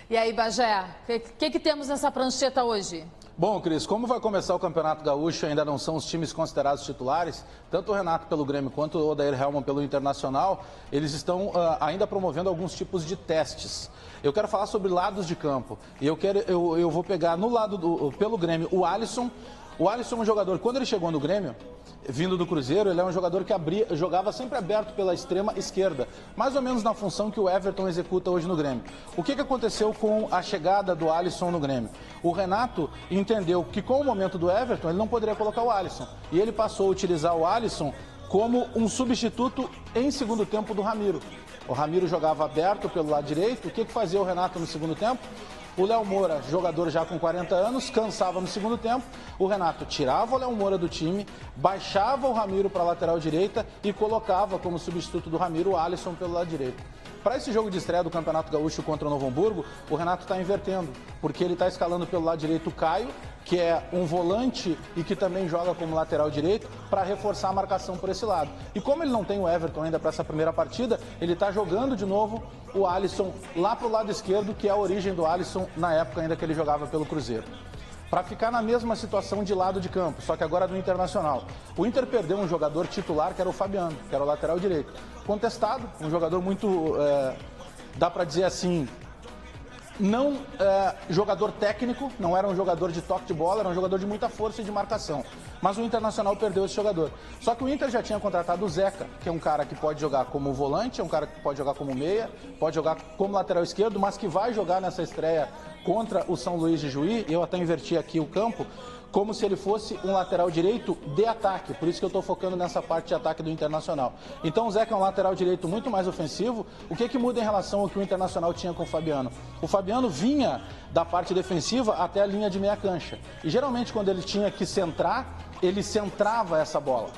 E aí, Bagé, o que temos nessa prancheta hoje? Bom, Cris, como vai começar o Campeonato Gaúcho, ainda não são os times considerados titulares, tanto o Renato pelo Grêmio quanto o Odair Hellmann pelo Internacional, eles estão ainda promovendo alguns tipos de testes. Eu quero falar sobre lados de campo, e eu vou pegar no lado pelo Grêmio o Alisson. O Alisson é um jogador, quando ele chegou no Grêmio, vindo do Cruzeiro, ele é um jogador que jogava sempre aberto pela extrema esquerda, mais ou menos na função que o Everton executa hoje no Grêmio. O que aconteceu com a chegada do Alisson no Grêmio? O Renato entendeu que com o momento do Everton, ele não poderia colocar o Alisson, e ele passou a utilizar o Alisson como um substituto em segundo tempo do Ramiro. O Ramiro jogava aberto pelo lado direito. O que fazia o Renato no segundo tempo? O Léo Moura, jogador já com 40 anos, cansava no segundo tempo. O Renato tirava o Léo Moura do time, baixava o Ramiro para a lateral direita e colocava como substituto do Ramiro o Alisson pelo lado direito. Para esse jogo de estreia do Campeonato Gaúcho contra o Novo Hamburgo, o Renato está invertendo, porque ele está escalando pelo lado direito o Caio, que é um volante e que também joga como lateral direito, para reforçar a marcação por esse lado. E como ele não tem o Everton ainda para essa primeira partida, ele está jogando de novo o Alisson lá para o lado esquerdo, que é a origem do Alisson na época ainda que ele jogava pelo Cruzeiro. Para ficar na mesma situação de lado de campo, só que agora do Internacional. O Inter perdeu um jogador titular, que era o Fabiano, que era o lateral direito. Contestado, um jogador muito, dá para dizer assim, não jogador técnico, não era um jogador de toque de bola, era um jogador de muita força e de marcação. Mas o Internacional perdeu esse jogador. Só que o Inter já tinha contratado o Zeca, que é um cara que pode jogar como volante, é um cara que pode jogar como meia, pode jogar como lateral esquerdo, mas que vai jogar nessa estreia contra o São Luís de Juí. Eu até inverti aqui o campo, como se ele fosse um lateral direito de ataque. Por isso que eu estou focando nessa parte de ataque do Internacional. Então o Zeca é um lateral direito muito mais ofensivo. O que muda em relação ao que o Internacional tinha com o Fabiano? O Fabiano vinha da parte defensiva até a linha de meia cancha. E geralmente quando ele tinha que centrar, ele centrava essa bola.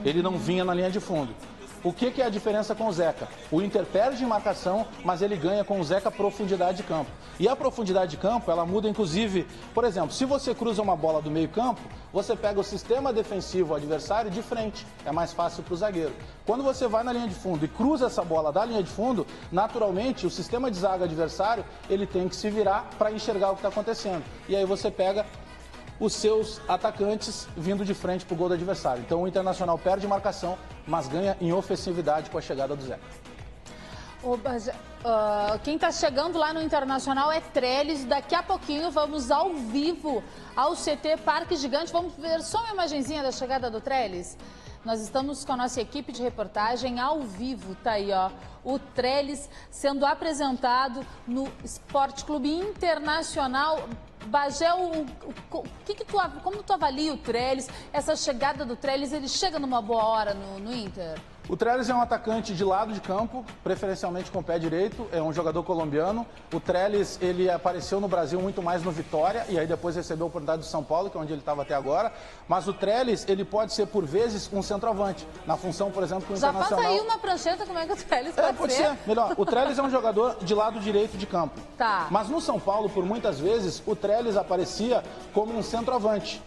Ele não vinha na linha de fundo. O que é a diferença com o Zeca? O Inter perde em marcação, mas ele ganha com o Zeca profundidade de campo. E a profundidade de campo, ela muda inclusive, por exemplo, se você cruza uma bola do meio campo, você pega o sistema defensivo adversário de frente, é mais fácil para o zagueiro. Quando você vai na linha de fundo e cruza essa bola da linha de fundo, naturalmente o sistema de zaga adversário, ele tem que se virar para enxergar o que está acontecendo. E aí você pega os seus atacantes vindo de frente para o gol do adversário. Então o Internacional perde marcação, mas ganha em ofensividade com a chegada do Zeca. Quem está chegando lá no Internacional é Trellis. Daqui a pouquinho vamos ao vivo ao CT Parque Gigante. Vamos ver só uma imagenzinha da chegada do Trellis. Nós estamos com a nossa equipe de reportagem ao vivo, tá aí, ó, o Trellis sendo apresentado no Esporte Clube Internacional. Bagé, como tu avalia o Trellis, essa chegada do Trellis, ele chega numa boa hora no Inter? O Trellis é um atacante de lado de campo, preferencialmente com o pé direito, é um jogador colombiano. O Trellis, ele apareceu no Brasil muito mais no Vitória, e aí depois recebeu a oportunidade do São Paulo, que é onde ele estava até agora. Mas o Trellis, ele pode ser, por vezes, um centroavante, na função, por exemplo, que o Internacional... Já passa aí uma prancheta, como é que o Trellis pode ser? Pode ser, melhor. O Trellis é um jogador de lado direito de campo. Tá. Mas no São Paulo, por muitas vezes, o Trellis aparecia como um centroavante.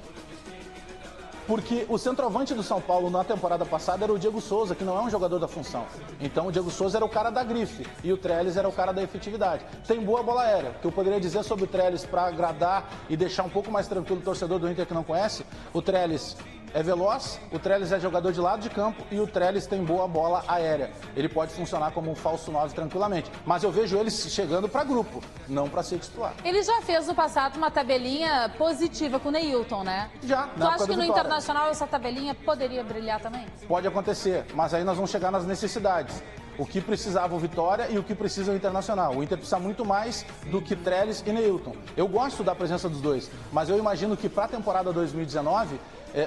Porque o centroavante do São Paulo na temporada passada era o Diego Souza, que não é um jogador da função. Então o Diego Souza era o cara da grife e o Trellis era o cara da efetividade. Tem boa bola aérea. O que eu poderia dizer sobre o Trellis para agradar e deixar um pouco mais tranquilo o torcedor do Inter que não conhece, o Trellis é veloz, o Trellis é jogador de lado de campo e o Trellis tem boa bola aérea. Ele pode funcionar como um falso 9 tranquilamente. Mas eu vejo ele chegando para grupo, não para ser titular. Ele já fez no passado uma tabelinha positiva com o Neilton, né? Já. Tu acha que no Internacional essa tabelinha poderia brilhar também? Pode acontecer, mas aí nós vamos chegar nas necessidades. O que precisava o Vitória e o que precisa o Internacional. O Inter precisa muito mais do que Trellis e Neilton. Eu gosto da presença dos dois, mas eu imagino que para a temporada 2019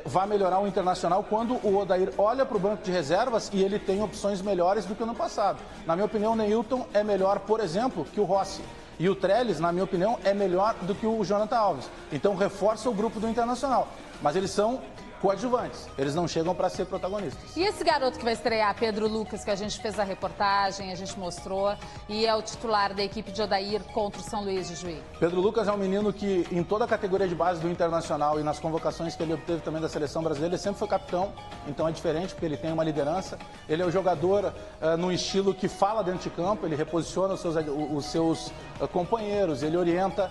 vai melhorar o Internacional quando o Odair olha para o banco de reservas e ele tem opções melhores do que no passado. Na minha opinião, o Neilton é melhor, por exemplo, que o Rossi. E o Trellis, na minha opinião, é melhor do que o Jonathan Alves. Então reforça o grupo do Internacional. Mas eles são coadjuvantes. Eles não chegam para ser protagonistas. E esse garoto que vai estrear, Pedro Lucas, que a gente fez a reportagem, a gente mostrou, e é o titular da equipe de Odair contra o São Luís de Juí. Pedro Lucas é um menino que, em toda a categoria de base do Internacional e nas convocações que ele obteve também da seleção brasileira, ele sempre foi capitão, então é diferente porque ele tem uma liderança. Ele é o jogador num estilo que fala dentro de campo, ele reposiciona os seus companheiros, ele orienta.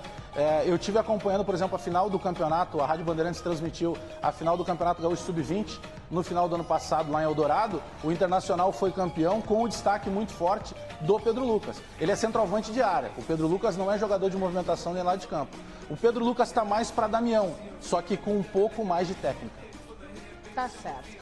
Eu tive acompanhando, por exemplo, a final do campeonato, a Rádio Bandeirantes transmitiu a final do Campeonato Gaúcho Sub-20, no final do ano passado, lá em Eldorado. O Internacional foi campeão com um destaque muito forte do Pedro Lucas. Ele é centroavante de área, o Pedro Lucas não é jogador de movimentação nem lá de campo. O Pedro Lucas está mais para Damião, só que com um pouco mais de técnica. Tá certo.